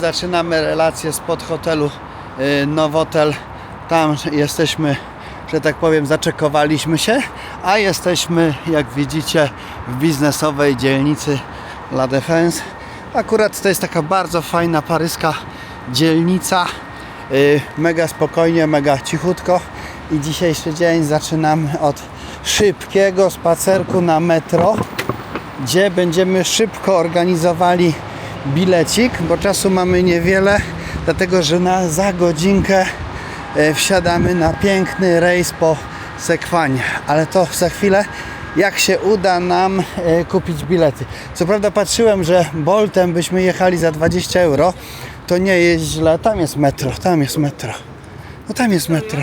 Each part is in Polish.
Zaczynamy relację spod hotelu Nowotel. Tam jesteśmy, że tak powiem, zaczekowaliśmy się, a jesteśmy, jak widzicie, w biznesowej dzielnicy La Défense. Akurat to jest taka bardzo fajna paryska dzielnica, mega spokojnie, mega cichutko i dzisiejszy dzień zaczynamy od szybkiego spacerku na metro, gdzie będziemy szybko organizowali bilecik, bo czasu mamy niewiele, dlatego że za godzinkę wsiadamy na piękny rejs po Sekwanie, ale to za chwilę, jak się uda nam kupić bilety. Co prawda patrzyłem, że Boltem byśmy jechali za 20 euro, to nie jest źle, tam jest metro, no tam jest metro.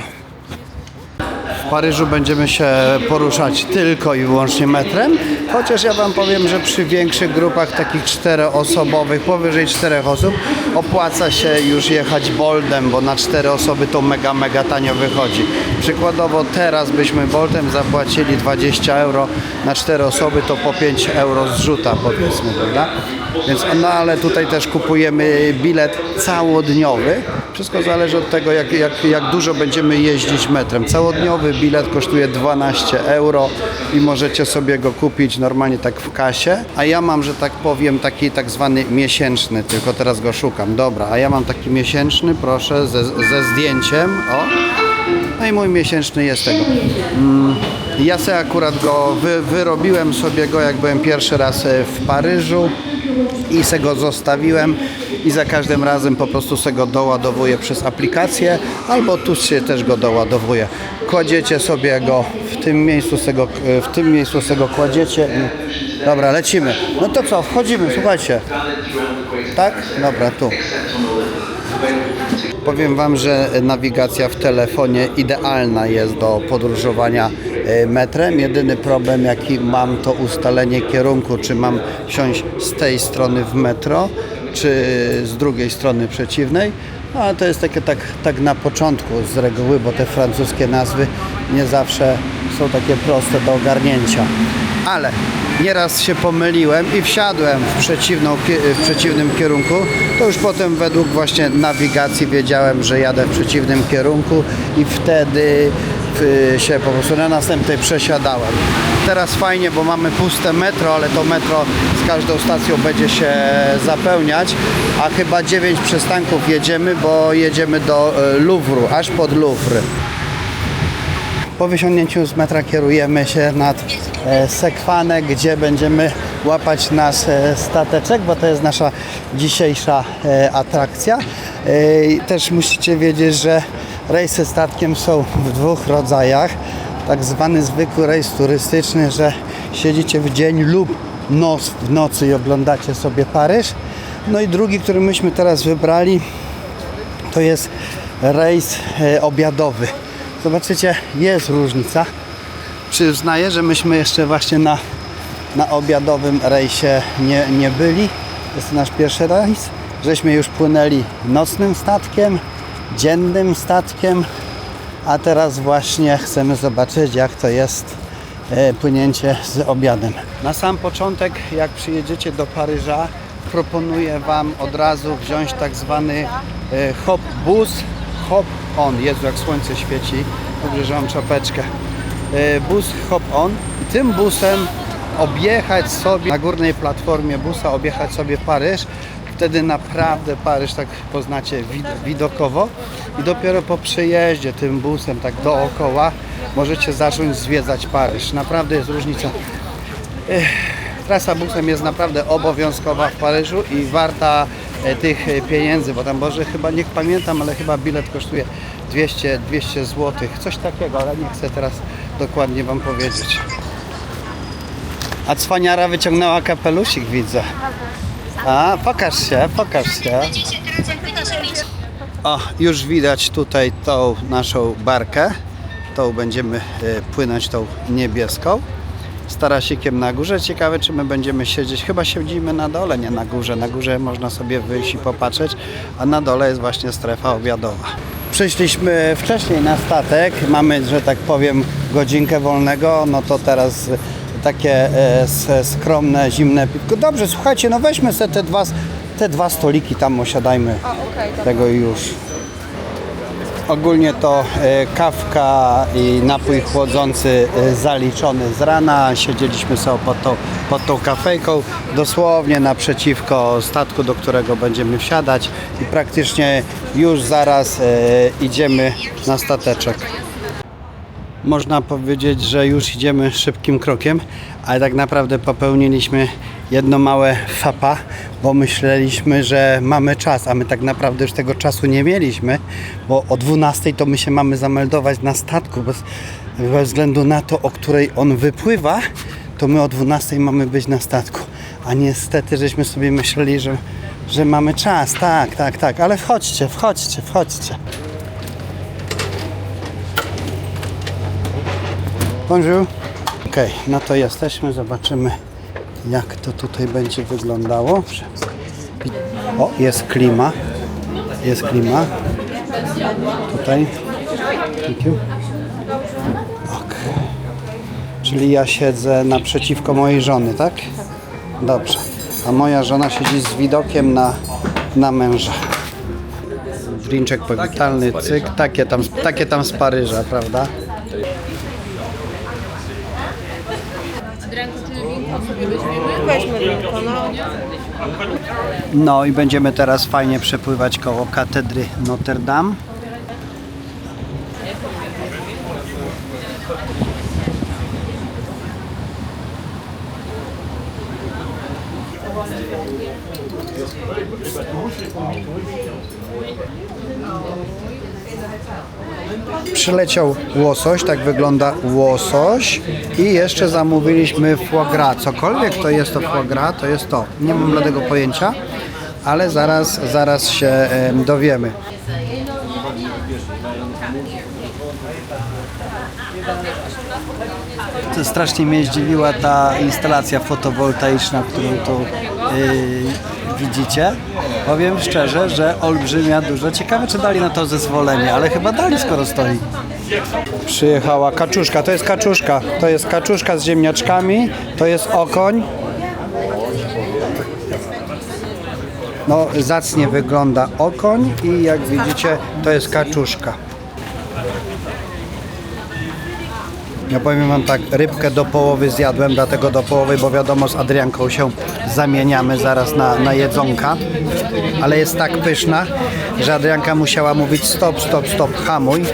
W Paryżu będziemy się poruszać tylko i wyłącznie metrem, chociaż ja Wam powiem, że przy większych grupach takich 4-osobowych, powyżej 4 osób, opłaca się już jechać Boltem, bo na 4 osoby to mega tanio wychodzi. Przykładowo teraz byśmy Boltem zapłacili 20 euro, na 4 osoby to po 5 euro zrzuta, powiedzmy, prawda? Więc, no ale tutaj też kupujemy bilet całodniowy. Wszystko zależy od tego, jak dużo będziemy jeździć metrem. Całodniowy bilet kosztuje 12 euro i możecie sobie go kupić normalnie tak w kasie. A ja mam, że tak powiem, taki tak zwany miesięczny, tylko teraz go szukam. Dobra, a ja mam taki miesięczny, proszę, ze zdjęciem. O. No i mój miesięczny jest tego. Ja sobie akurat go wyrobiłem sobie go, jak byłem pierwszy raz w Paryżu i se go zostawiłem i za każdym razem po prostu se go doładowuję przez aplikację, albo tu się też go doładowuje. Kładziecie sobie go w tym miejscu se go kładziecie i dobra, lecimy. No to co, wchodzimy, słuchajcie. Tak? Dobra, tu. Powiem Wam, że nawigacja w telefonie idealna jest do podróżowania metrem. Jedyny problem, jaki mam, to ustalenie kierunku, czy mam wsiąść z tej strony w metro, czy z drugiej strony przeciwnej. No, ale to jest takie tak na początku z reguły, bo te francuskie nazwy nie zawsze są takie proste do ogarnięcia. Ale nieraz się pomyliłem i wsiadłem w przeciwnym kierunku, to już potem według właśnie nawigacji wiedziałem, że jadę w przeciwnym kierunku i wtedy się po prostu na następnej przesiadałem. Teraz fajnie, bo mamy puste metro, ale to metro z każdą stacją będzie się zapełniać, a chyba 9 przystanków jedziemy, bo jedziemy do Louvru, aż pod Louvre. Po wysiągnięciu z metra kierujemy się nad Sekwanę, gdzie będziemy łapać nasz stateczek, bo to jest nasza dzisiejsza atrakcja. Też musicie wiedzieć, że rejsy statkiem są w dwóch rodzajach. Tak zwany zwykły rejs turystyczny, że siedzicie w dzień lub w nocy i oglądacie sobie Paryż. No i drugi, który myśmy teraz wybrali, to jest rejs obiadowy. Zobaczycie, jest różnica. Przyznaję, że myśmy jeszcze właśnie na obiadowym rejsie nie byli. Jest to nasz pierwszy rejs. Żeśmy już płynęli nocnym statkiem, dziennym statkiem, a teraz właśnie chcemy zobaczyć, jak to jest płynięcie z obiadem. Na sam początek, jak przyjedziecie do Paryża, proponuję Wam od razu wziąć tak zwany hop bus, hop on. Jezu, jak słońce świeci. Dobrze, że mam czapeczkę. Bus hop on. I tym busem objechać sobie na górnej platformie busa, objechać sobie Paryż. Wtedy naprawdę Paryż tak poznacie widokowo i dopiero po przejeździe tym busem tak dookoła możecie zacząć zwiedzać Paryż. Naprawdę jest różnica. Trasa busem jest naprawdę obowiązkowa w Paryżu i warta tych pieniędzy, bo tam Boże chyba, nie pamiętam, ale chyba bilet kosztuje 200 zł. Coś takiego, ale nie chcę teraz dokładnie Wam powiedzieć. A cwaniara wyciągnęła kapelusik, widzę. A, pokaż się. O, już widać tutaj tą naszą barkę. Tą będziemy płynąć, tą niebieską. Z tarasikiem na górze. Ciekawe, czy my będziemy siedzieć. Chyba siedzimy na dole, nie na górze. Na górze można sobie wyjść i popatrzeć, a na dole jest właśnie strefa obiadowa. Przyszliśmy wcześniej na statek. Mamy, że tak powiem, godzinkę wolnego. No to teraz takie skromne, zimne piwko. Dobrze, słuchajcie, no weźmy sobie te Te 2 stoliki tam osiadajmy, okej, dobra. tego już. Ogólnie to kawka i napój chłodzący zaliczony z rana. Siedzieliśmy sobie pod tą kafejką, dosłownie naprzeciwko statku, do którego będziemy wsiadać i praktycznie już zaraz idziemy na stateczek. Można powiedzieć, że już idziemy szybkim krokiem, ale tak naprawdę popełniliśmy jedno małe fapa, bo myśleliśmy, że mamy czas, a my tak naprawdę już tego czasu nie mieliśmy, bo o 12 to my się mamy zameldować na statku, bez względu na to, o której on wypływa, to my o 12 mamy być na statku, a niestety żeśmy sobie myśleli, że mamy czas, tak, ale wchodźcie. Bonjour. Okej, no to jesteśmy, zobaczymy jak to tutaj będzie wyglądało. O, jest klima. Tutaj. Thank you. Okay. Czyli ja siedzę naprzeciwko mojej żony, tak? Dobrze. A moja żona siedzi z widokiem na męża. Drinczek powitalny, cyk, takie tam z Paryża, prawda? Weźmy winko, no. No i będziemy teraz fajnie przepływać koło katedry Notre Dame. Przyleciał łosoś, tak wygląda łosoś i jeszcze zamówiliśmy foie gras. Cokolwiek to jest to foie gras, to jest to. Nie mam bladego pojęcia, ale zaraz się dowiemy. To strasznie mnie zdziwiła ta instalacja fotowoltaiczna, którą tu widzicie. Powiem szczerze, że olbrzymia, duża. Ciekawe, czy dali na to zezwolenie, ale chyba dali, skoro stoi. Przyjechała kaczuszka, to jest kaczuszka z ziemniaczkami, to jest okoń. No, zacnie wygląda okoń i jak widzicie, to jest kaczuszka. Ja powiem wam tak, rybkę do połowy zjadłem, dlatego do połowy, bo wiadomo, z Adrianką się zamieniamy zaraz na jedzonka, ale jest tak pyszna, że Adrianka musiała mówić stop, hamuj.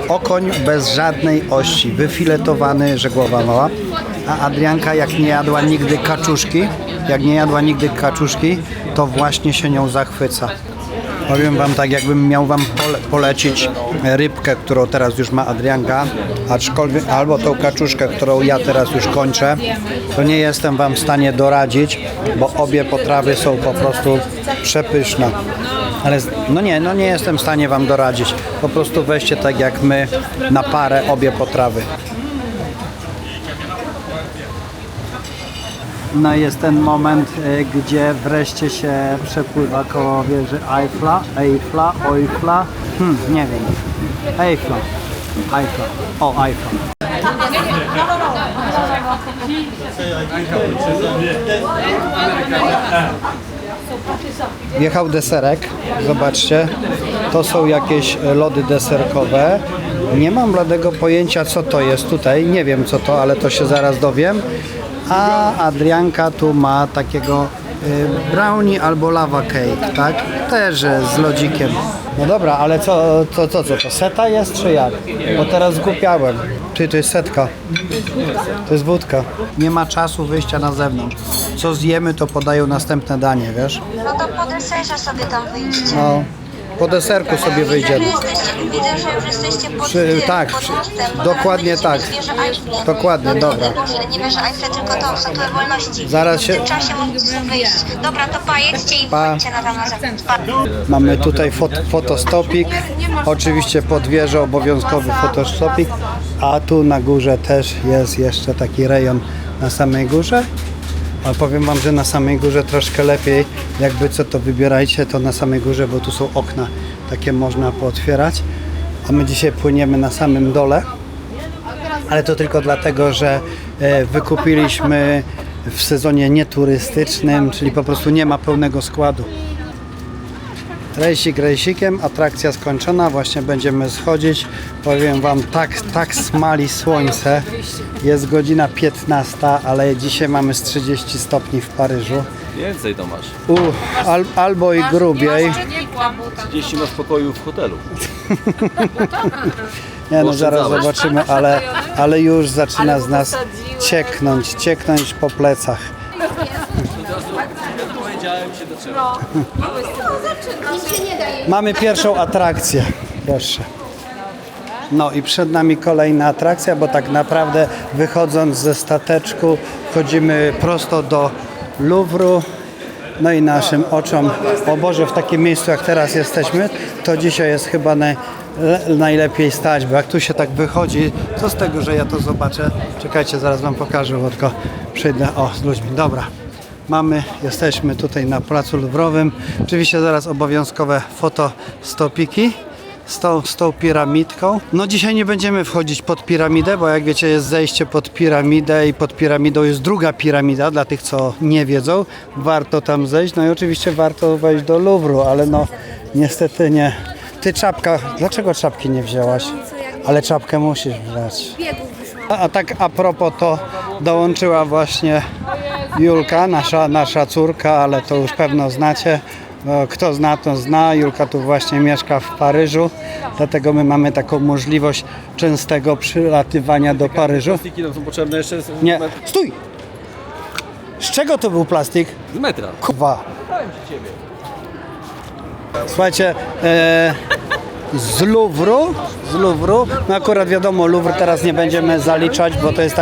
Okoń bez żadnej ości, wyfiletowany, że głowa mała, a Adrianka jak nie jadła nigdy kaczuszki, to właśnie się nią zachwyca. Powiem wam tak, jakbym miał wam polecić rybkę, którą teraz już ma Adrianka, aczkolwiek, albo tą kaczuszkę, którą ja teraz już kończę, to nie jestem wam w stanie doradzić, bo obie potrawy są po prostu przepyszne. Ale nie jestem w stanie wam doradzić. Po prostu weźcie tak jak my na parę obie potrawy. No jest ten moment, gdzie wreszcie się przepływa koło wieży Eiffla, nie wiem, Eiffla, Eiffla. Wjechał deserek, zobaczcie, to są jakieś lody deserkowe. Nie mam bladego pojęcia, co to jest tutaj, nie wiem co to, ale to się zaraz dowiem. A Adrianka tu ma takiego brownie albo lava cake, tak? Też z lodzikiem. No dobra, ale co to seta jest czy jak? Bo teraz zgłupiałem. Ty, to jest setka. To jest wódka. Nie ma czasu wyjścia na zewnątrz. Co zjemy, to podają następne danie, wiesz? No to po deserze sobie tam wyjdźcie. No, po deserku sobie wyjdziemy. Widzę, że już jesteście pod Tak, mostem. dokładnie tak. Dokładnie, dobra. Nie wierzę Eiffla, tylko tą Statuę Wolności. Zaraz W się... tym czasie mogliście wyjść. Dobra, to jedźcie i Pa. wyjdźcie na zewnątrz. Pa. Mamy tutaj fotostopik, oczywiście pod wieżą obowiązkowy fotostopik, a tu na górze też jest jeszcze taki rejon na samej górze. Ale powiem wam, że na samej górze troszkę lepiej, jakby co to wybierajcie, to na samej górze, bo tu są okna, takie można pootwierać, a my dzisiaj płyniemy na samym dole, ale to tylko dlatego, że wykupiliśmy w sezonie nieturystycznym, czyli po prostu nie ma pełnego składu. Rejsik rejsikiem, atrakcja skończona, właśnie będziemy schodzić. Powiem Wam, tak smali słońce. Jest godzina 15, ale dzisiaj mamy z 30 stopni w Paryżu. Więcej to masz. Albo i grubiej. 30 masz pokoju w hotelu. Nie no, zaraz zobaczymy, ale już zaczyna z nas cieknąć po plecach. Powiedziałem się do czego. Mamy pierwszą atrakcję, proszę. No i przed nami kolejna atrakcja, bo tak naprawdę wychodząc ze stateczku wchodzimy prosto do Louvru. No i naszym oczom, o Boże, w takim miejscu jak teraz jesteśmy, to dzisiaj jest chyba najlepiej stać, bo jak tu się tak wychodzi, co z tego, że ja to zobaczę? Czekajcie, zaraz Wam pokażę, bo tylko przyjdę, z ludźmi, dobra. Jesteśmy tutaj na placu Luwrowym. Oczywiście zaraz obowiązkowe fotostopiki z tą piramidką. No dzisiaj nie będziemy wchodzić pod piramidę, bo jak wiecie jest zejście pod piramidę i pod piramidą jest druga piramida, dla tych co nie wiedzą. Warto tam zejść, no i oczywiście warto wejść do Luwru, ale no niestety nie. Ty czapka, dlaczego czapki nie wzięłaś? Ale czapkę musisz brać. A tak a propos to dołączyła właśnie Julka, nasza córka, ale to już pewno znacie. Kto zna, to zna. Julka tu właśnie mieszka w Paryżu, dlatego my mamy taką możliwość częstego przylatywania do Paryżu. Plastiki nam są potrzebne jeszcze Nie, stój! Z czego to był plastik? z metra. Kurwa. Słuchajcie, z Louvru, no akurat wiadomo, Louvre teraz nie będziemy zaliczać, bo to jest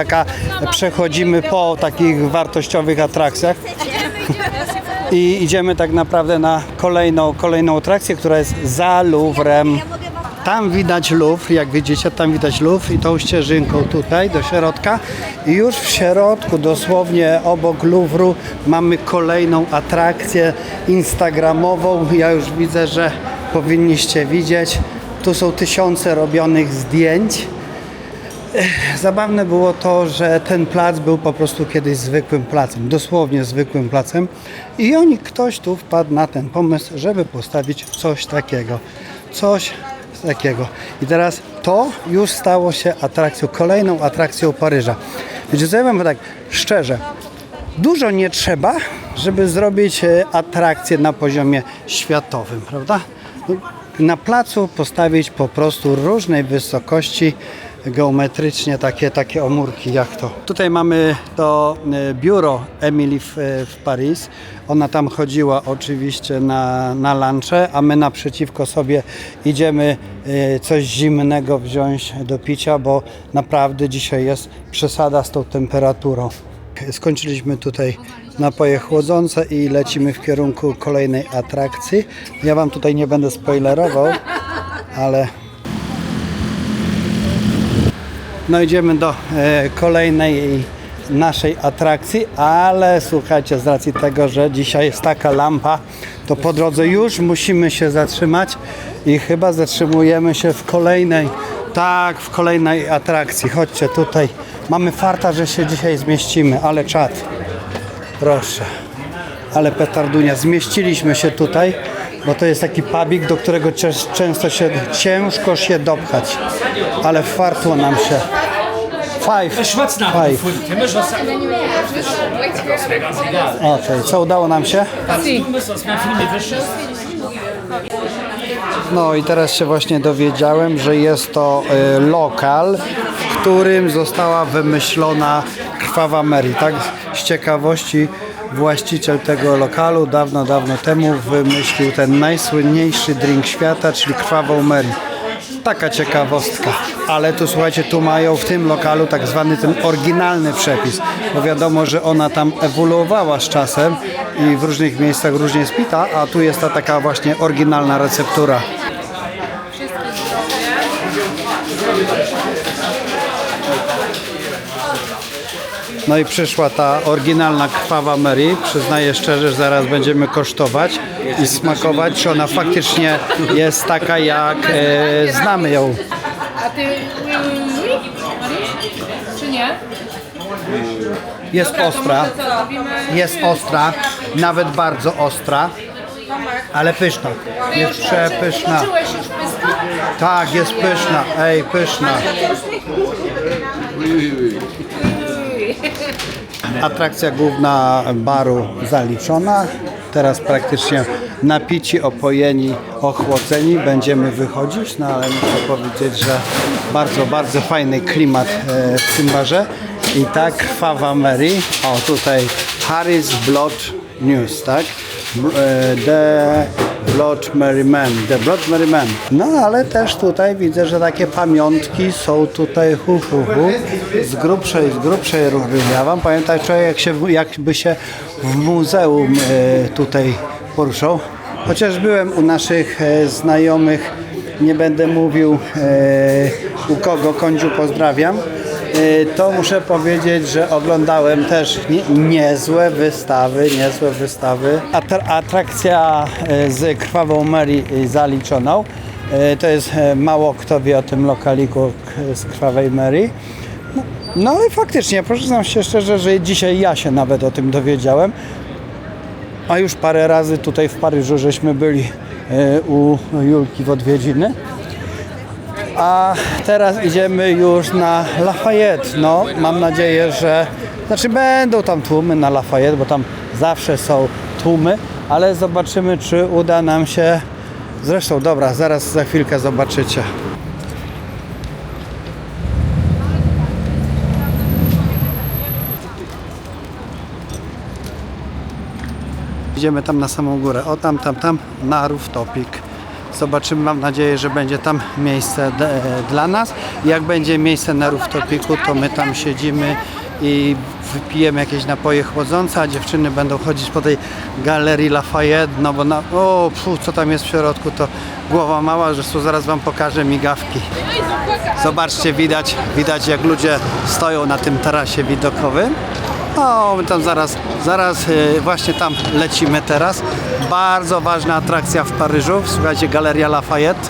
przechodzimy po takich wartościowych atrakcjach i idziemy tak naprawdę na kolejną atrakcję, która jest za Louvrem. Tam widać Louvre, jak widzicie, tam widać Louvre i tą ścieżynką tutaj do środka i już w środku, dosłownie obok Louvru mamy kolejną atrakcję instagramową. Ja już widzę, że powinniście widzieć. Tu są tysiące robionych zdjęć. Zabawne było to, że ten plac był po prostu kiedyś zwykłym placem, dosłownie zwykłym placem i ktoś tu wpadł na ten pomysł, żeby postawić coś takiego. I teraz to już stało się kolejną atrakcją Paryża. Wiecie co, ja wam tak szczerze, dużo nie trzeba, żeby zrobić atrakcję na poziomie światowym, prawda? Na placu postawić po prostu różnej wysokości geometrycznie takie omórki jak to. Tutaj mamy to biuro Emily w Paris. Ona tam chodziła oczywiście na lunche, a my naprzeciwko sobie idziemy coś zimnego wziąć do picia, bo naprawdę dzisiaj jest przesada z tą temperaturą. Skończyliśmy tutaj napoje chłodzące i lecimy w kierunku kolejnej atrakcji. Ja wam tutaj nie będę spoilerował, ale no idziemy do kolejnej naszej atrakcji, ale słuchajcie, z racji tego, że dzisiaj jest taka lampa, to po drodze już musimy się zatrzymać i chyba zatrzymujemy się w kolejnej atrakcji. Chodźcie tutaj. Mamy farta, że się dzisiaj zmieścimy, ale czad. Proszę. Ale petardunia. Zmieściliśmy się tutaj, bo to jest taki pubik, do którego ciężko się dopchać. Ale fartło nam się. Five. Okej, co udało nam się? No i teraz się właśnie dowiedziałem, że jest to lokal, w którym została wymyślona Krwawa Mary. Tak z ciekawości właściciel tego lokalu dawno temu wymyślił ten najsłynniejszy drink świata, czyli Krwawą Mary. Taka ciekawostka, ale tu słuchajcie, tu mają w tym lokalu tak zwany ten oryginalny przepis, bo wiadomo, że ona tam ewoluowała z czasem i w różnych miejscach różnie jest pita, a tu jest ta taka właśnie oryginalna receptura. No i przyszła ta oryginalna Krwawa Mary. Przyznaję szczerze, że zaraz będziemy kosztować i smakować, czy ona faktycznie jest taka, jak znamy ją. A ty czy nie? Jest ostra. Jest ostra, nawet bardzo ostra, ale pyszna. Jest przepyszna. Poczułeś już pyska? Tak, jest pyszna. Ej, pyszna. Atrakcja główna baru zaliczona. Teraz praktycznie napici, opojeni, ochłoceni będziemy wychodzić, no ale muszę powiedzieć, że bardzo, bardzo fajny klimat w tym barze. I tak Fava Mary, o tutaj Harry's Blood News, tak? The Blood Mary Man, The Blood Mary Man. No ale też tutaj widzę, że takie pamiątki są tutaj z grubszej rury. Ja wam pamiętam, człowiek jakby się w muzeum tutaj poruszał. Chociaż byłem u naszych znajomych, nie będę mówił u kogo, Kądziu pozdrawiam, to muszę powiedzieć, że oglądałem też niezłe wystawy. Atrakcja z Krwawą Mary zaliczoną. To jest mało kto wie o tym lokaliku z Krwawej Mary. No ale faktycznie, przyznam się szczerze, że dzisiaj ja się nawet o tym dowiedziałem. A już parę razy tutaj w Paryżu żeśmy byli u Julki w odwiedziny. A teraz idziemy już na Lafayette. No, mam nadzieję, że... Znaczy będą tam tłumy na Lafayette, bo tam zawsze są tłumy, ale zobaczymy, czy uda nam się... Zresztą, dobra, zaraz za chwilkę zobaczycie. Idziemy tam na samą górę. O, tam, na rooftopik. Zobaczymy, mam nadzieję, że będzie tam miejsce dla nas. Jak będzie miejsce na rooftopiku, to my tam siedzimy i wypijemy jakieś napoje chłodzące, a dziewczyny będą chodzić po tej galerii Lafayette, no bo co tam jest w środku, to głowa mała, że zaraz wam pokażę migawki. Zobaczcie, widać jak ludzie stoją na tym tarasie widokowym. O, my tam zaraz właśnie tam lecimy teraz. Bardzo ważna atrakcja w Paryżu. Słuchajcie, Galeria Lafayette.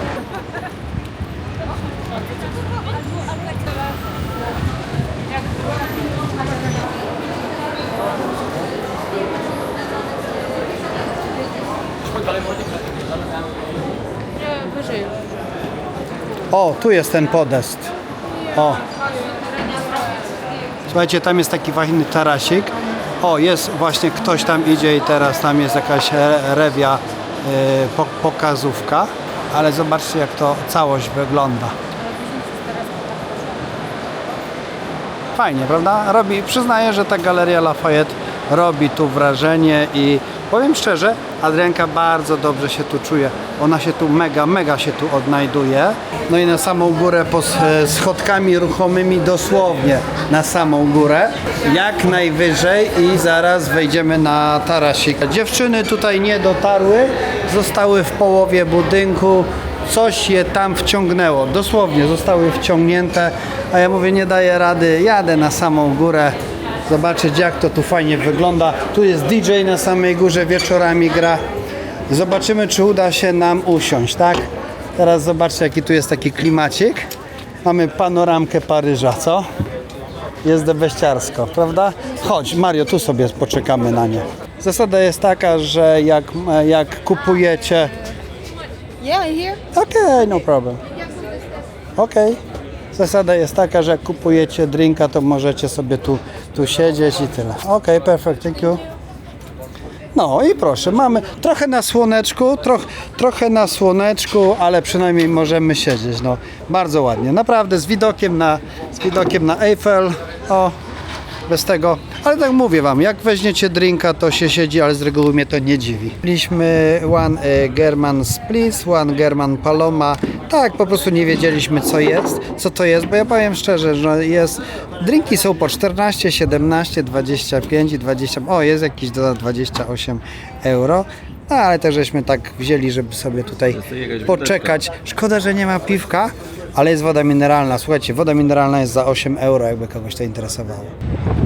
Wyżej. O, tu jest ten podest. O. Słuchajcie, tam jest taki fajny tarasik. O, jest właśnie ktoś tam idzie i teraz tam jest jakaś rewia, pokazówka. Ale zobaczcie, jak to całość wygląda. Fajnie, prawda? Przyznaję, że ta Galeria Lafayette robi tu wrażenie i powiem szczerze, Adrianka bardzo dobrze się tu czuje. Ona się tu mega się tu odnajduje. No i na samą górę schodkami ruchomymi, dosłownie na samą górę. Jak najwyżej i zaraz wejdziemy na tarasik. Dziewczyny tutaj nie dotarły, zostały w połowie budynku. Coś je tam wciągnęło. Dosłownie zostały wciągnięte. A ja mówię, nie daję rady, jadę na samą górę. Zobaczyć, jak to tu fajnie wygląda. Tu jest DJ na samej górze, wieczorami gra. Zobaczymy, czy uda się nam usiąść, tak? Teraz zobaczcie, jaki tu jest taki klimacik. Mamy panoramkę Paryża, co? Jest debeściarsko, prawda? Chodź, Mario, tu sobie poczekamy na nie. Zasada jest taka, że jak kupujecie... Yeah, here. Okej, no problem. Okej. Zasada jest taka, że jak kupujecie drinka, to możecie sobie tu siedzieć i tyle. Okej, perfect, thank you. No i proszę, mamy trochę na słoneczku, ale przynajmniej możemy siedzieć. No, bardzo ładnie, naprawdę z widokiem na Eiffel. O, bez tego, ale tak mówię wam, jak weźmiecie drinka, to się siedzi, ale z reguły mnie to nie dziwi. Mieliśmy one German Spritz, one German Paloma. Tak, po prostu nie wiedzieliśmy co to jest, bo ja powiem szczerze, że drinki są po 14, 17, 25 i 20, jest jakiś dodatek 28 euro. No, ale też żeśmy tak wzięli, żeby sobie tutaj poczekać. Szkoda, że nie ma piwka, ale jest woda mineralna. Słuchajcie, woda mineralna jest za 8 euro, jakby kogoś to interesowało.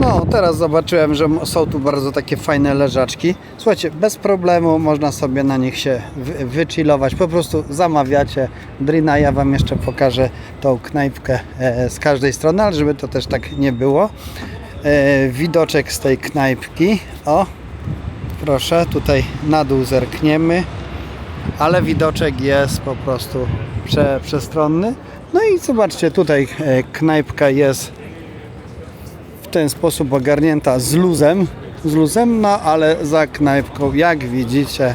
No, teraz zobaczyłem, że są tu bardzo takie fajne leżaczki. Słuchajcie, bez problemu można sobie na nich się wychillować. Po prostu zamawiacie drina. Ja wam jeszcze pokażę tą knajpkę z każdej strony, ale żeby to też tak nie było. widoczek z tej knajpki. O, proszę, tutaj na dół zerkniemy, ale widoczek jest po prostu przestronny. No i zobaczcie, tutaj knajpka jest w ten sposób ogarnięta z luzem, no ale za knajpką, jak widzicie,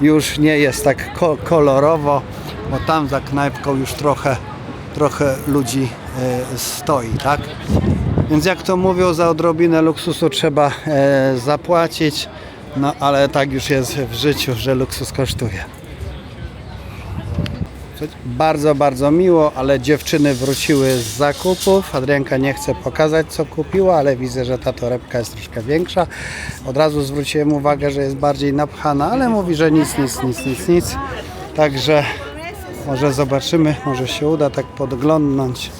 już nie jest tak kolorowo, bo tam za knajpką już trochę ludzi stoi, tak? Więc jak to mówią, za odrobinę luksusu trzeba zapłacić, no ale tak już jest w życiu, że luksus kosztuje. Bardzo, bardzo miło, ale dziewczyny wróciły z zakupów. Adrianka nie chce pokazać, co kupiła, ale widzę, że ta torebka jest troszkę większa. Od razu zwróciłem uwagę, że jest bardziej napchana, ale mówi, że nic. Także może zobaczymy, może się uda tak podglądnąć.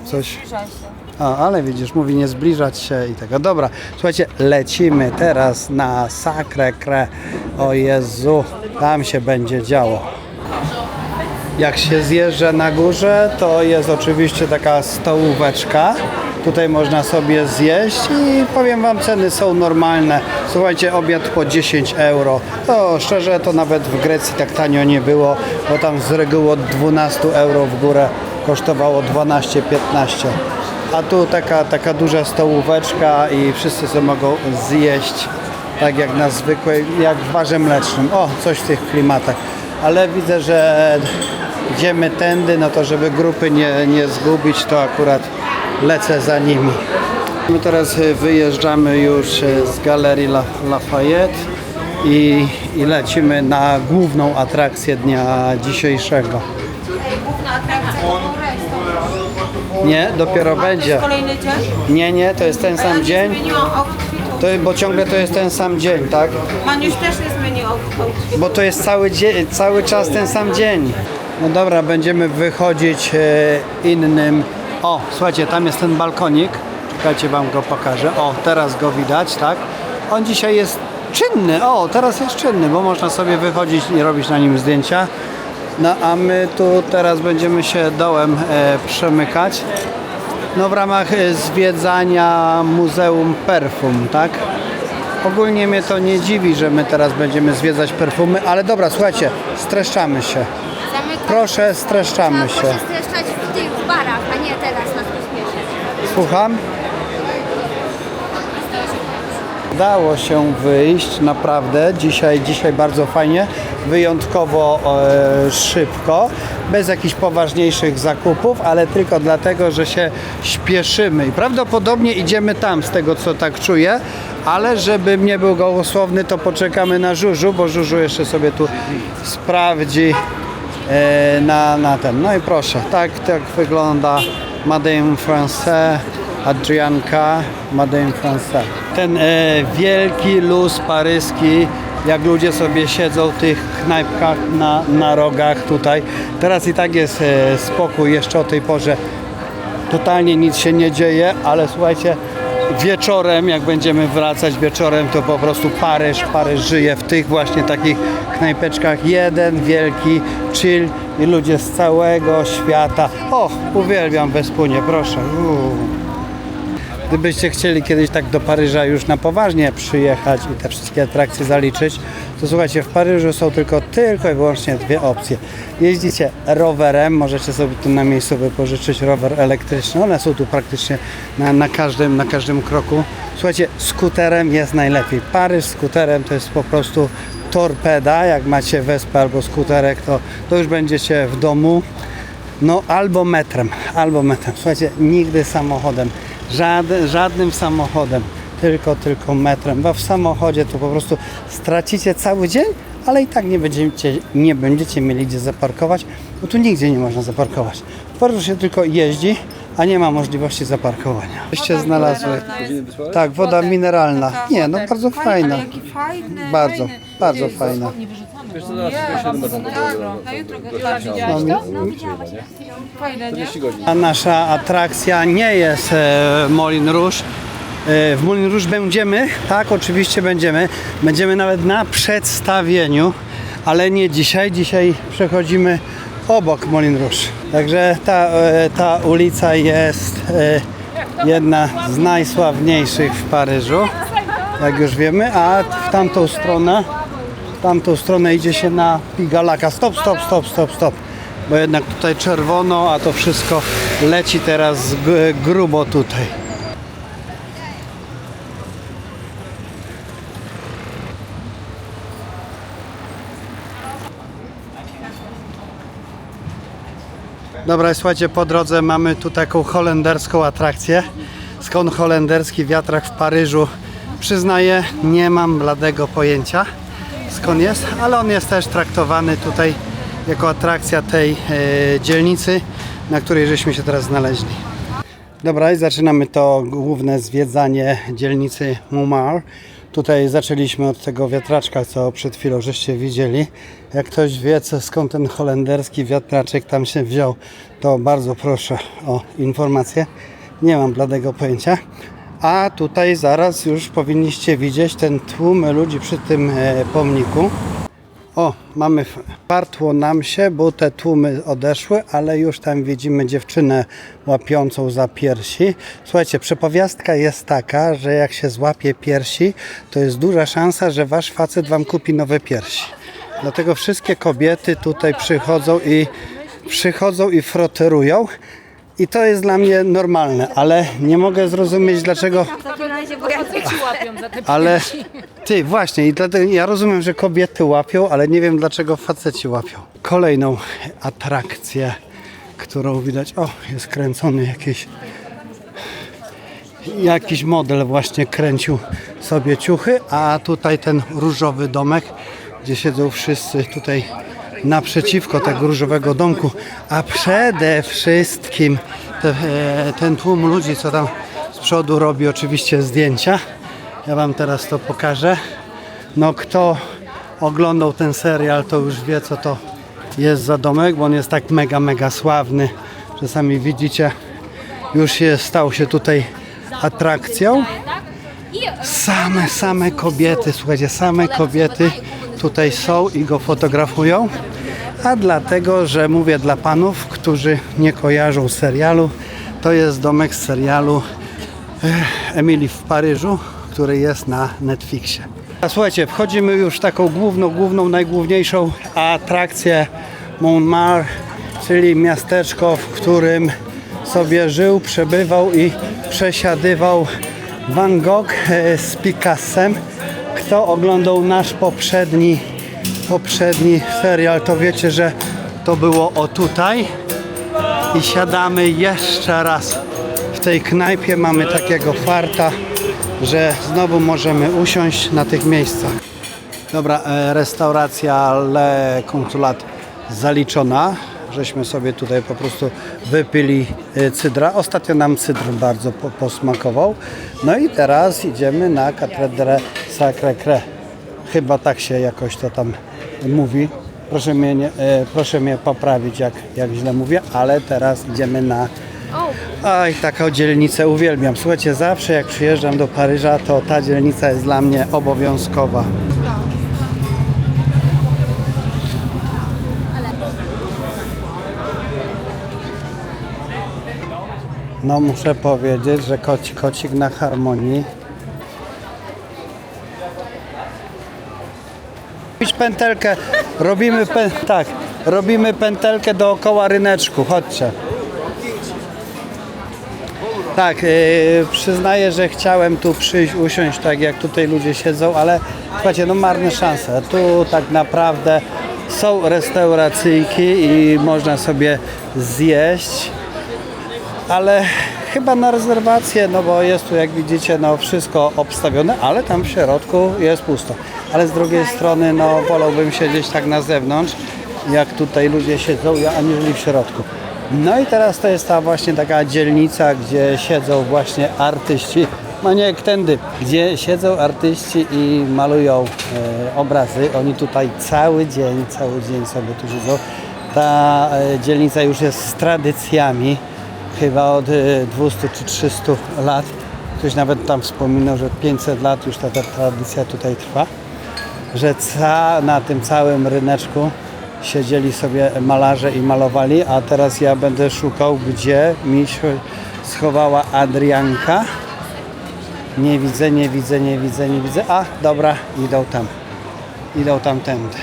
Coś. Ale widzisz, mówi nie zbliżać się i tego. Dobra, słuchajcie, lecimy teraz na Sacré-Cœur. O Jezu, tam się będzie działo. Jak się zjeżdża na górze, to jest oczywiście taka stołóweczka. Tutaj można sobie zjeść i powiem wam, ceny są normalne. Słuchajcie, obiad po 10 euro. To szczerze, to nawet w Grecji tak tanio nie było, bo tam z reguły od 12 euro w górę kosztowało 12-15. A tu taka duża stołóweczka i wszyscy sobie mogą zjeść tak jak na zwykłej, jak w barze mlecznym. O, coś w tych klimatach. Ale widzę, że idziemy tędy, no to żeby grupy nie zgubić, to akurat lecę za nimi. My teraz wyjeżdżamy już z Galerii Lafayette i lecimy na główną atrakcję dnia dzisiejszego. Nie, dopiero będzie. Kolejny dzień? Nie, to jest ten sam dzień. Zmieniłam outfitu. Bo ciągle to jest ten sam dzień, tak? Maniuś też nie zmienił outfitu. Bo to jest cały czas ten sam dzień. No dobra, będziemy wychodzić innym. O, słuchajcie, tam jest ten balkonik. Czekajcie, wam go pokażę. O, teraz go widać, tak? On dzisiaj jest czynny. O, teraz jest czynny, bo można sobie wychodzić i robić na nim zdjęcia. No a my tu teraz będziemy się dołem przemykać. No w ramach zwiedzania Muzeum Perfum, tak? Ogólnie mnie to nie dziwi, że my teraz będziemy zwiedzać perfumy, ale dobra, słuchajcie, streszczamy się. Proszę, streszczamy się. streszczać w tych barach, a nie teraz nas pośpieszyć. Słucham? Dało się wyjść, naprawdę. Dzisiaj bardzo fajnie, wyjątkowo szybko, bez jakichś poważniejszych zakupów, ale tylko dlatego, że się śpieszymy i prawdopodobnie idziemy tam, z tego co tak czuję, ale żebym nie był gołosłowny, to poczekamy na Żużu, bo Żużu jeszcze sobie tu sprawdzi na ten. No i proszę, tak wygląda Madame Français, Adrianka, Madame Français. Ten wielki luz paryski, jak ludzie sobie siedzą w tych knajpkach na rogach tutaj. Teraz i tak jest spokój, jeszcze o tej porze totalnie nic się nie dzieje, ale słuchajcie, wieczorem, jak będziemy wracać wieczorem, to po prostu Paryż żyje w tych właśnie takich knajpeczkach. Jeden wielki chill i ludzie z całego świata. O, uwielbiam Wespunię, proszę. Gdybyście chcieli kiedyś tak do Paryża już na poważnie przyjechać i te wszystkie atrakcje zaliczyć, to słuchajcie, w Paryżu są tylko i wyłącznie dwie opcje. Jeździcie rowerem, możecie sobie tu na miejscu wypożyczyć rower elektryczny, one są tu praktycznie na każdym kroku. Słuchajcie, skuterem jest najlepiej. Paryż skuterem to jest po prostu torpeda, jak macie Wespę albo skuterek, to już będziecie w domu. No albo metrem. Słuchajcie, nigdy samochodem. Żadnym samochodem, tylko metrem, bo w samochodzie to po prostu stracicie cały dzień, ale i tak nie będziecie mieli gdzie zaparkować, bo tu nigdzie nie można zaparkować. W Paryżu się tylko jeździ, a nie ma możliwości zaparkowania. Byście znalazły. Tak, woda mineralna. Nie, no bardzo fajna. Jaki fajny. Bardzo fajna. Wiesz co, zaraz Na jutro go widziałeś to? Fajne, nie? A nasza atrakcja nie jest Moulin Rouge. W Moulin Rouge będziemy, tak, oczywiście będziemy. Będziemy nawet na przedstawieniu, ale nie dzisiaj. Dzisiaj przechodzimy obok Moulin Rouge. Także ta ulica jest jedna z najsławniejszych w Paryżu, jak już wiemy, a w tamtą stronę idzie się na Pigalaka. Stop, bo jednak tutaj czerwono, a to wszystko leci teraz grubo tutaj. Dobra, słuchajcie, po drodze mamy tu taką holenderską atrakcję. Skąd holenderski wiatrak w Paryżu? Przyznaję, nie mam bladego pojęcia skąd jest, ale on jest też traktowany tutaj jako atrakcja tej dzielnicy, na której żeśmy się teraz znaleźli. Dobra, i zaczynamy to główne zwiedzanie dzielnicy Montmartre. Tutaj zaczęliśmy od tego wiatraczka, co przed chwilą żeście widzieli. Jak ktoś wie, skąd ten holenderski wiatraczek tam się wziął, to bardzo proszę o informację. Nie mam bladego pojęcia. A tutaj zaraz już powinniście widzieć ten tłum ludzi przy tym pomniku. O, partło nam się, bo te tłumy odeszły, ale już tam widzimy dziewczynę łapiącą za piersi. Słuchajcie, przepowiastka jest taka, że jak się złapie piersi, to jest duża szansa, że wasz facet wam kupi nowe piersi. Dlatego wszystkie kobiety tutaj przychodzą i froterują. I to jest dla mnie normalne, ale nie mogę zrozumieć, dlaczego... W takim razie, bo Faceci łapią za te Ale ty, właśnie, i dlatego ja rozumiem, że kobiety łapią, ale nie wiem, dlaczego faceci łapią. Kolejną atrakcję, którą widać, o, jest kręcony jakiś model właśnie kręcił sobie ciuchy, a tutaj ten różowy domek, gdzie siedzą wszyscy tutaj naprzeciwko tego różowego domku, a przede wszystkim ten tłum ludzi, co tam z przodu robi oczywiście zdjęcia. Ja wam teraz to pokażę. No, kto oglądał ten serial, to już wie, co to jest za domek, bo on jest tak mega sławny. Czasami widzicie, już stał się tutaj atrakcją. Same kobiety, słuchajcie, same kobiety tutaj są i go fotografują. A dlatego, że mówię dla panów, którzy nie kojarzą serialu, to jest domek z serialu Emily w Paryżu, który jest na Netflixie. A słuchajcie, wchodzimy już w taką główną, najgłówniejszą atrakcję Montmartre, czyli miasteczko, w którym sobie żył, przebywał i przesiadywał Van Gogh z Picassem. Kto oglądał nasz poprzedni serial, to wiecie, że to było o tutaj. I siadamy jeszcze raz w tej knajpie. Mamy takiego farta, że znowu możemy usiąść na tych miejscach. Dobra, restauracja Le Consulat zaliczona. Żeśmy sobie tutaj po prostu wypili cydra. Ostatnio nam cydr bardzo posmakował. No i teraz idziemy na katedrę Sacré-Cœur. Chyba tak się jakoś to tam mówi. Proszę mnie poprawić, jak źle mówię, ale teraz idziemy na... Oj, taką dzielnicę uwielbiam. Słuchajcie, zawsze jak przyjeżdżam do Paryża, to ta dzielnica jest dla mnie obowiązkowa. No, muszę powiedzieć, że kocik na harmonii. Pętelkę, robimy pętelkę dookoła ryneczku, chodźcie. Tak, przyznaję, że chciałem tu przyjść, usiąść tak jak tutaj ludzie siedzą, ale słuchajcie, no marne szanse. Tu tak naprawdę są restauracyjki i można sobie zjeść, ale chyba na rezerwację, no bo jest tu, jak widzicie, no wszystko obstawione, ale tam w środku jest pusto. Ale z drugiej strony, no wolałbym siedzieć tak na zewnątrz, jak tutaj ludzie siedzą, aniżeli w środku. No i teraz to jest ta właśnie taka dzielnica, gdzie siedzą właśnie artyści, no nie jak tędy, gdzie siedzą artyści i malują obrazy. Oni tutaj cały dzień sobie tu siedzą. Ta dzielnica już jest z tradycjami, chyba od 200 czy 300 lat. Ktoś nawet tam wspominał, że 500 lat już ta tradycja tutaj trwa. Że na tym całym ryneczku siedzieli sobie malarze i malowali, a teraz ja będę szukał, gdzie mi schowała Adrianka. Nie widzę, nie widzę, nie widzę, nie widzę. A, dobra, idą tam. Idą tamtędy.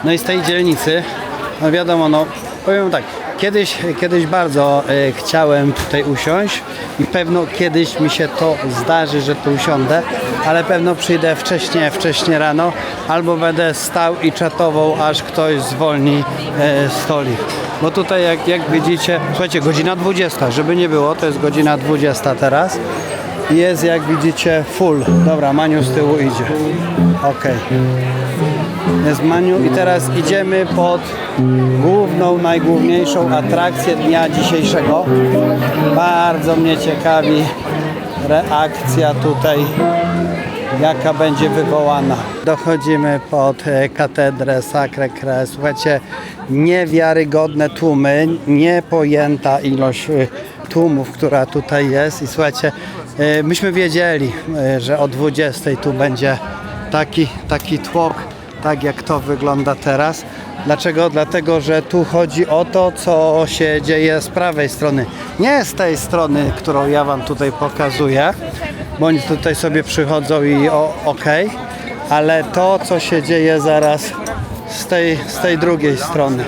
No i z tej dzielnicy, no wiadomo, no powiem tak, kiedyś bardzo chciałem tutaj usiąść i pewno kiedyś mi się to zdarzy, że tu usiądę, ale pewno przyjdę wcześnie rano, albo będę stał i czatował, aż ktoś zwolni stolik. Bo tutaj jak widzicie, słuchajcie, godzina 20, żeby nie było, to jest godzina 20 teraz. Jest, jak widzicie, full. Dobra, Maniu z tyłu idzie. Ok. Jest Maniu i teraz idziemy pod główną, najgłówniejszą atrakcję dnia dzisiejszego. Bardzo mnie ciekawi reakcja tutaj, jaka będzie wywołana. Dochodzimy pod katedrę Sacré-Cœur. Słuchajcie, niewiarygodne tłumy, niepojęta ilość tłumów, która tutaj jest. I słuchajcie, myśmy wiedzieli, że o 20 tu będzie taki tłok, tak jak to wygląda teraz. Dlaczego? Dlatego, że tu chodzi o to, co się dzieje z prawej strony. Nie z tej strony, którą ja wam tutaj pokazuję, bo oni tutaj sobie przychodzą i okej, ale to, co się dzieje zaraz z tej drugiej strony.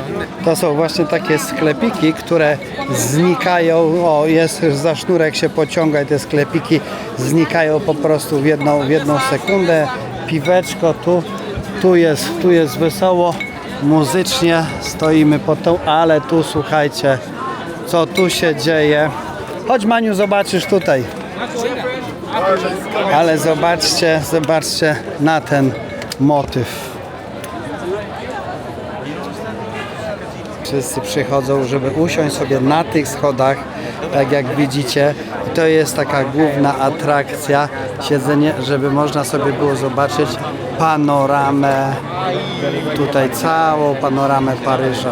To są właśnie takie sklepiki, które znikają, jest za sznurek się pociąga i te sklepiki znikają po prostu w jedną sekundę. Piweczko tu jest wesoło, muzycznie stoimy pod tą, ale tu słuchajcie, co tu się dzieje. Chodź Maniu, zobaczysz tutaj. Ale zobaczcie na ten motyw. Wszyscy przychodzą, żeby usiąść sobie na tych schodach, tak jak widzicie. I to jest taka główna atrakcja, siedzenie, żeby można sobie było zobaczyć panoramę, tutaj całą panoramę Paryża.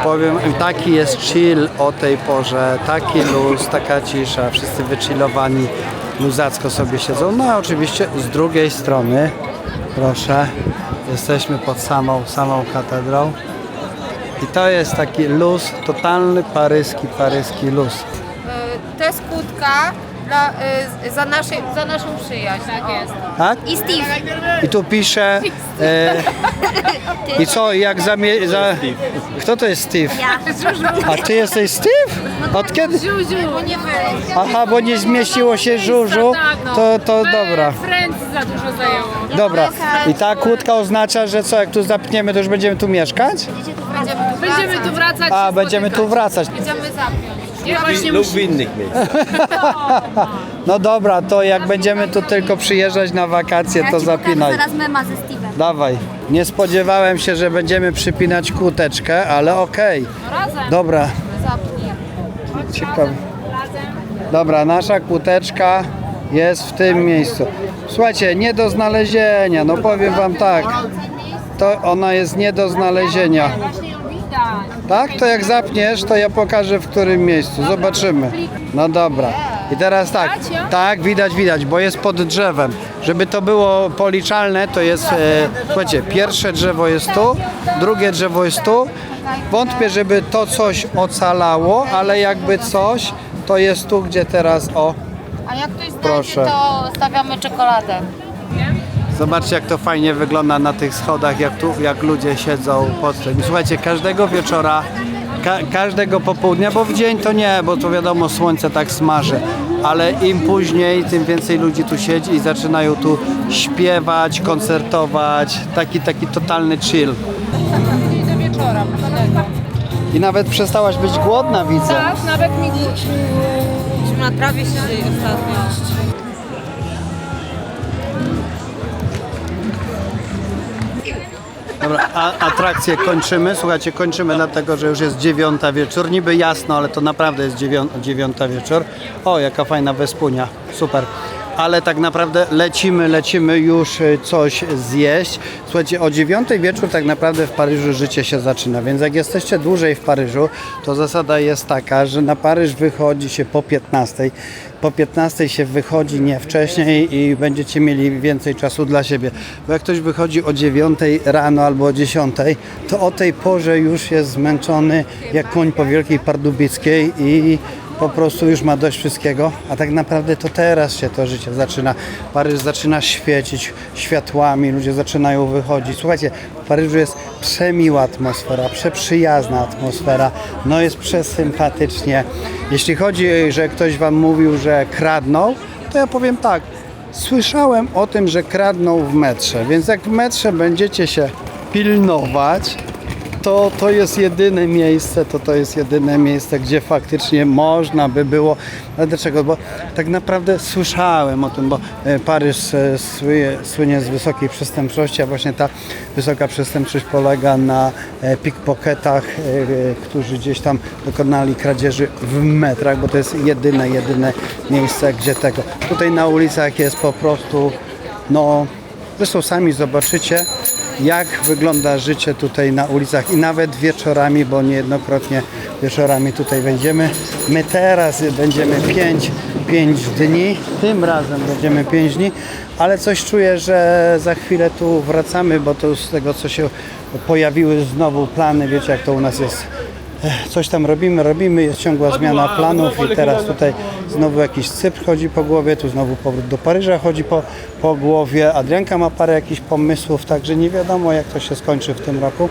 Powiem, taki jest chill o tej porze, taki luz, taka cisza, wszyscy wychillowani, luzacko sobie siedzą. No a oczywiście z drugiej strony, proszę, jesteśmy pod samą katedrą i to jest taki luz, totalny paryski luz. To jest kłódka za naszą przyjaźń. Tak jest. Tak? I Steve. I tu pisze i co, jak kto to jest Steve? Ja. A ty jesteś Steve? Od kiedy? Ziuziu, bo nie wy. Aha, bo nie zmieściło się żużu, to dobra. Friends za dużo zajęło. Dobra, i ta kłódka oznacza, że co, jak tu zapniemy, to już będziemy tu mieszkać? Będziemy tu wracać. A, będziemy tu wracać. Będziemy zapiąć. Ja właśnie Lub w innych miejscach. No dobra, to jak będziemy tu tylko przyjeżdżać na wakacje, Ja to ci pokażę zapinaj. zaraz mema ze Steve'em. Dawaj. Nie spodziewałem się, że będziemy przypinać kłóteczkę, ale okej. razem Dobra, zapnij. ciekawe. Dobra, nasza kłóteczka jest w tym miejscu. Słuchajcie, nie do znalezienia, no powiem wam tak. To ona jest nie do znalezienia. Właśnie ją widać. Tak? To jak zapniesz, to ja pokażę w którym miejscu. Zobaczymy. No dobra. I teraz tak. Tak, widać, bo jest pod drzewem. Żeby to było policzalne, to jest, słuchajcie, pierwsze drzewo jest tu, drugie drzewo jest tu. Wątpię, żeby to coś ocalało, ale jakby coś, to jest tu, gdzie teraz, A jak ktoś Proszę. znajdzie, to stawiamy czekoladę. zobaczcie, jak to fajnie wygląda na tych schodach, jak ludzie siedzą pod tym. Słuchajcie, każdego wieczora, każdego popołudnia, bo w dzień to nie, bo to wiadomo, słońce tak smaży, ale im później, tym więcej ludzi tu siedzi i zaczynają tu śpiewać, koncertować, taki totalny chill. Do wieczora, I nawet przestałaś być głodna, widzę. Tak, nawet mi na trawie się ostatnio. Dobra, atrakcję kończymy. Słuchajcie, kończymy dlatego, że już jest 9 wieczór. Niby jasno, ale to naprawdę jest 9 wieczór. O, jaka fajna Wespunia. Super. ale tak naprawdę lecimy już coś zjeść. Słuchajcie, o 9 wieczór tak naprawdę w Paryżu życie się zaczyna, więc jak jesteście dłużej w Paryżu, to zasada jest taka, że na Paryż wychodzi się po 15. Po 15 się wychodzi nie wcześniej i będziecie mieli więcej czasu dla siebie. Bo jak ktoś wychodzi o 9 rano albo o 10, to o tej porze już jest zmęczony jak koń po Wielkiej Pardubickiej i po prostu już ma dość wszystkiego, a tak naprawdę to teraz się to życie zaczyna. Paryż zaczyna świecić światłami, ludzie zaczynają wychodzić. Słuchajcie, w Paryżu jest przemiła atmosfera, przeprzyjazna atmosfera, no jest przesympatycznie. Jeśli chodzi, że ktoś wam mówił, że kradną, to ja powiem tak, słyszałem o tym, że kradną w metrze, więc jak w metrze będziecie się pilnować, to jest jedyne miejsce, to jest jedyne miejsce, gdzie faktycznie można by było. Ale dlaczego? Bo tak naprawdę słyszałem o tym, bo Paryż słynie z wysokiej przestępczości, a właśnie ta wysoka przestępczość polega na pickpocketach, którzy gdzieś tam dokonali kradzieży w metrach, bo to jest jedyne miejsce, gdzie tego. Tutaj na ulicach jest po prostu, no, zresztą sami zobaczycie, jak wygląda życie tutaj na ulicach i nawet wieczorami, bo niejednokrotnie wieczorami tutaj wejdziemy. My teraz będziemy 5 dni, tym razem będziemy 5 dni, ale coś czuję, że za chwilę tu wracamy, bo to z tego, co się pojawiły znowu plany, wiecie jak to u nas jest. Coś tam robimy, jest ciągła zmiana planów i teraz tutaj znowu jakiś Cypr chodzi po głowie, tu znowu powrót do Paryża chodzi po głowie. Adrianka ma parę jakichś pomysłów, także nie wiadomo jak to się skończy w tym roku,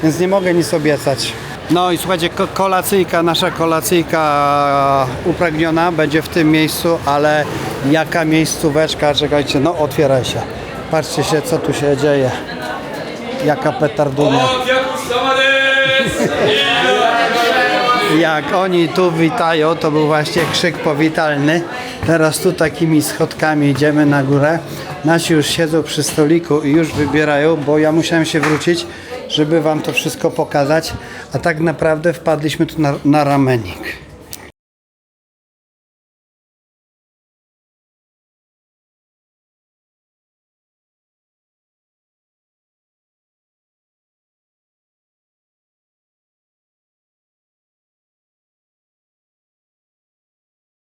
więc nie mogę nic obiecać. No i słuchajcie, nasza kolacyjka upragniona będzie w tym miejscu, ale jaka miejscóweczka, czekajcie, no otwieraj się. Patrzcie się co tu się dzieje, jaka petardunia. Jak oni tu witają, to był właśnie krzyk powitalny. Teraz tu takimi schodkami idziemy na górę. Nasi już siedzą przy stoliku i już wybierają, bo ja musiałem się wrócić, żeby wam to wszystko pokazać. A tak naprawdę wpadliśmy tu na ramenik.